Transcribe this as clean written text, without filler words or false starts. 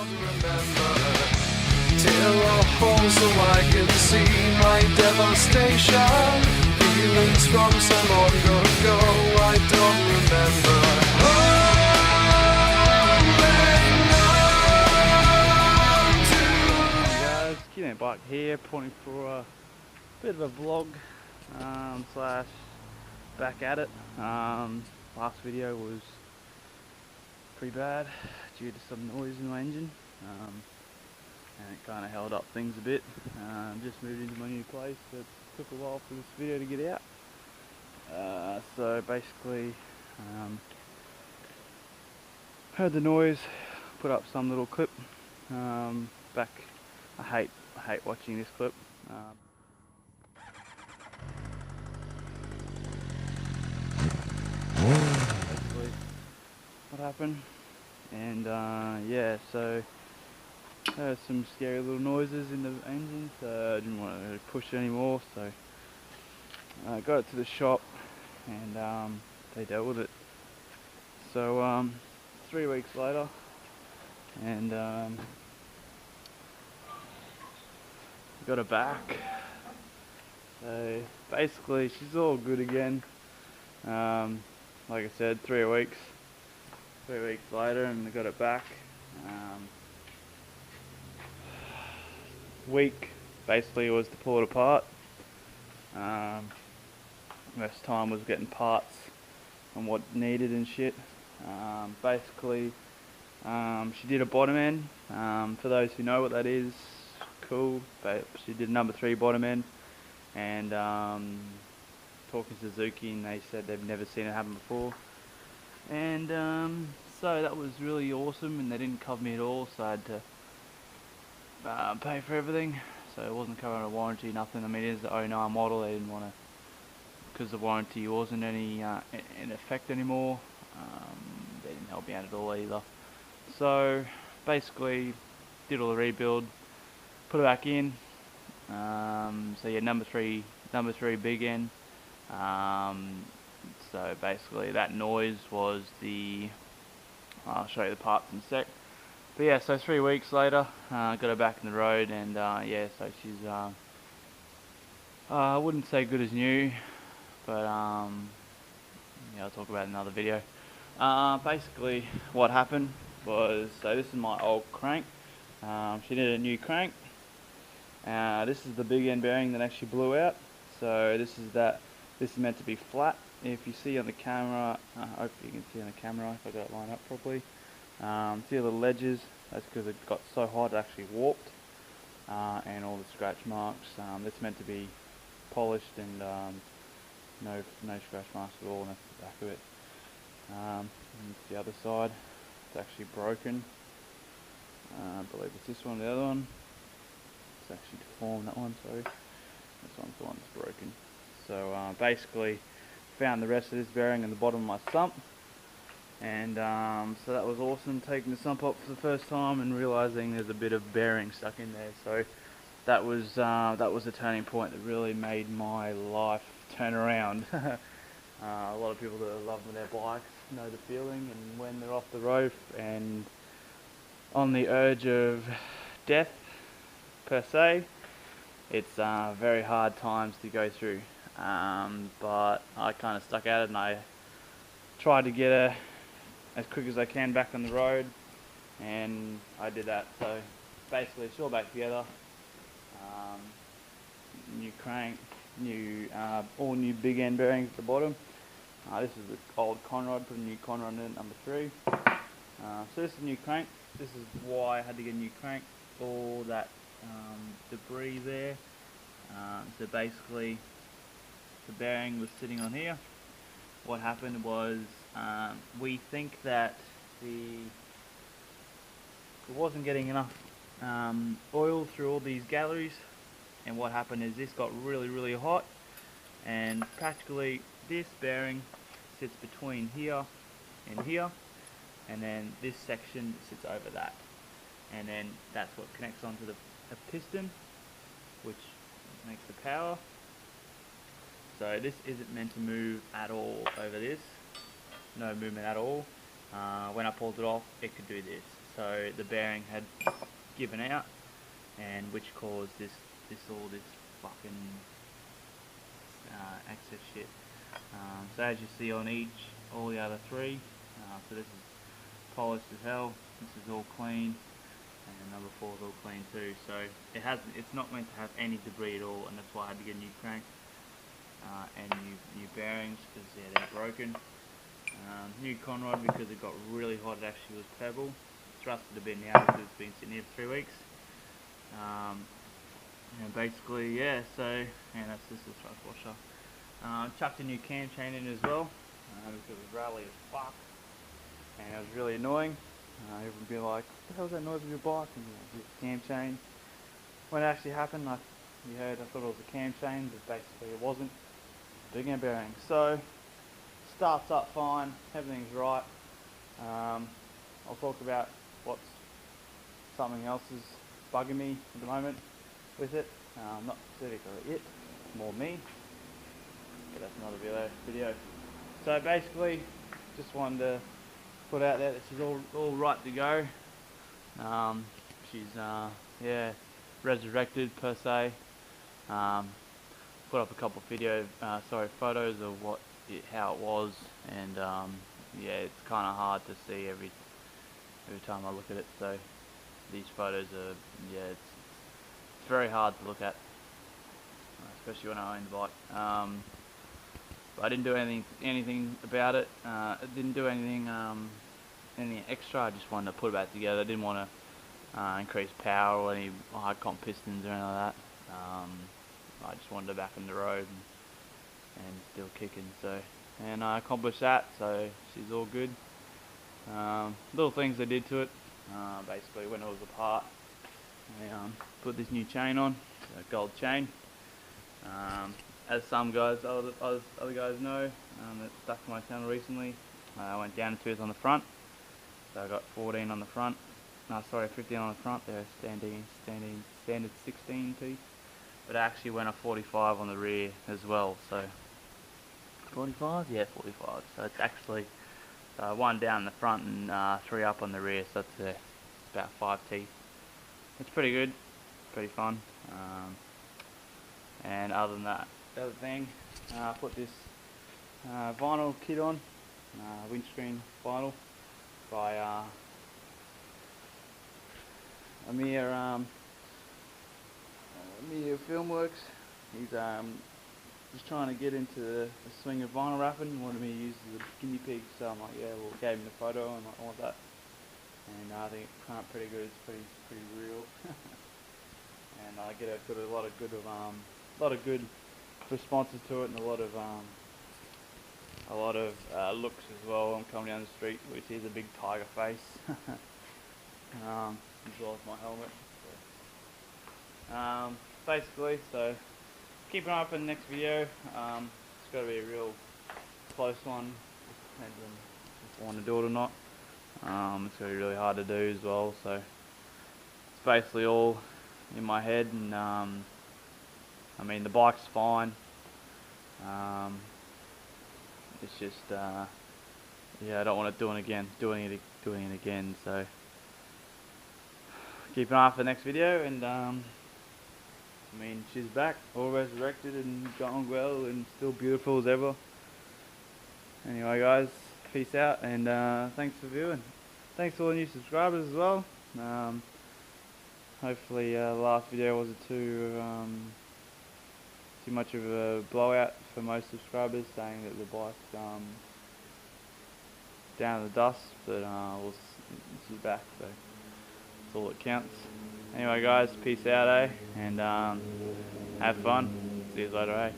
don't remember till I fall so I can see my devastation. Feelings from so long ago I don't remember. Hey guys, Gsxr Bike here, pointing for a bit of a vlog slash back at it. Last video was pretty bad due to some noise in my engine, and it kind of held up things a bit. Just moved into my new place, so it took a while for this video to get out. So basically, heard the noise, put up some little clip. Back, I hate watching this clip. Basically what happened, and yeah, so heard some scary little noises in the engine, so I didn't want to push it anymore, so I got it to the shop and they dealt with it. So 3 weeks later, and got her back. So basically she's all good again. Like I said, 3 weeks later, and I got it back. Week basically was to pull it apart. Most time was getting parts and what needed and shit. Basically, she did a bottom end. For those who know what that is, cool. But she did a number 3 bottom end, and talking to Suzuki, and they said they've never seen it happen before. And so that was really awesome, and they didn't cover me at all, so I had to pay for everything. So it wasn't covered under warranty, nothing. I mean, it is the 09 model. They didn't want to, because the warranty wasn't any in effect anymore. They didn't help me out at all either. So basically, did all the rebuild, put it back in. So yeah, number three big end. So basically that noise was the, I'll show you the parts in a sec. But yeah, so 3 weeks later, got her back in the road, and yeah, so she's, I wouldn't say good as new, but yeah, I'll talk about it in another video. Basically what happened was, so this is my old crank. She did a new crank. This is the big end bearing that actually blew out. So this is meant to be flat. If you see on the camera, hopefully you can see on the camera if I got it lined up properly. See the little ledges, that's because it got so hot it actually warped, and all the scratch marks. It's meant to be polished, and no scratch marks at all on the back of it. And the other side, it's actually broken. I believe it's this one, the other one. It's actually deformed, that one, sorry. This one's the one that's broken. So basically found the rest of this bearing in the bottom of my sump, and so that was awesome, taking the sump up for the first time and realizing there's a bit of bearing stuck in there. So that was a turning point that really made my life turn around. A lot of people that love their bikes know the feeling, and when they're off the road and on the urge of death per se, it's very hard times to go through. But I kind of stuck at it, and I tried to get her as quick as I can back on the road, and I did that. So basically it's all back together. New crank, all new big end bearings at the bottom. This is the old conrod, put a new conrod in it, number 3. So this is a new crank. This is why I had to get a new crank. All that debris there. So basically the bearing was sitting on here. What happened was, we think that it wasn't getting enough oil through all these galleries, and what happened is this got really hot, and practically this bearing sits between here and here, and then this section sits over that, and then that's what connects onto the piston, which makes the power. So this isn't meant to move at all over this, no movement at all. When I pulled it off, it could do this. so the bearing had given out, and which caused this fucking excess shit. So as you see on all the other three, so this is polished as hell, this is all clean, and number 4 is all clean too. So it's not meant to have any debris at all, and that's why I had to get a new crank and new bearings, because they're broken. New conrod because it got really hot. It actually was pebble. Thrusted a bit now because it's been sitting here for 3 weeks. Basically, yeah. So, and that's just the thrust washer. Chucked a new cam chain in as well because it was rattly as fuck, and it was really annoying. Everyone would be like, "What the hell was that noise with your bike?" And the cam chain. When it actually happened, I thought it was a cam chain, but basically it wasn't. Big end bearing. So starts up fine, everything's right. I'll talk about what's something else is bugging me at the moment with it. Not specifically it, more me. But that's another video. So basically, just wanted to put out there that she's all right to go. She's resurrected per se. Put up a couple of photos of how it was, and it's kind of hard to see every time I look at it. So these photos are it's very hard to look at, especially when I own the bike. But I didn't do anything about it. I didn't do anything extra. I just wanted to put it back together. I didn't want to increase power or any high comp pistons or anything like that. I just wanted it back on the road and still kicking. And I accomplished that. So she's all good. Little things I did to it. Basically, when it was apart, I put this new chain on, a gold chain. As some guys, other guys know, that stuck to my channel recently, I went down a tooth on the front. So I got 14 on the front. No, sorry, 15 on the front. They're standard 16 teeth. But I actually went a 45 on the rear as well. So 45, yeah, 45. So it's actually 1 down the front and 3 up on the rear. So that's about 5 teeth. It's pretty good, pretty fun. And other than that, the other thing, I put this vinyl kit on, windscreen vinyl by Amir Filmworks. He's just trying to get into the swing of vinyl wrapping. He wanted me to use as a guinea pig, so I'm like, yeah, well, gave him the photo, and I want that. And I think it came out pretty good. It's pretty real. And I get a lot of good responses to it, and a lot of looks as well. I'm coming down the street, which is a big tiger face, as well as my helmet. So, basically, so keep an eye out for the next video. It's got to be a real close one. Depends on if I want to do it or not. It's going to be really hard to do as well. So it's basically all in my head, and I mean, the bike's fine. It's just I don't want to do it again. So keep an eye for the next video, and I mean, she's back, all resurrected and going well and still beautiful as ever. Anyway guys, peace out, and thanks for viewing. Thanks to all the new subscribers as well. Hopefully the last video wasn't too much of a blowout for most subscribers, saying that the bike's down in the dust, but she's back, so that's all that counts. Anyway guys, peace out, and have fun. See you later,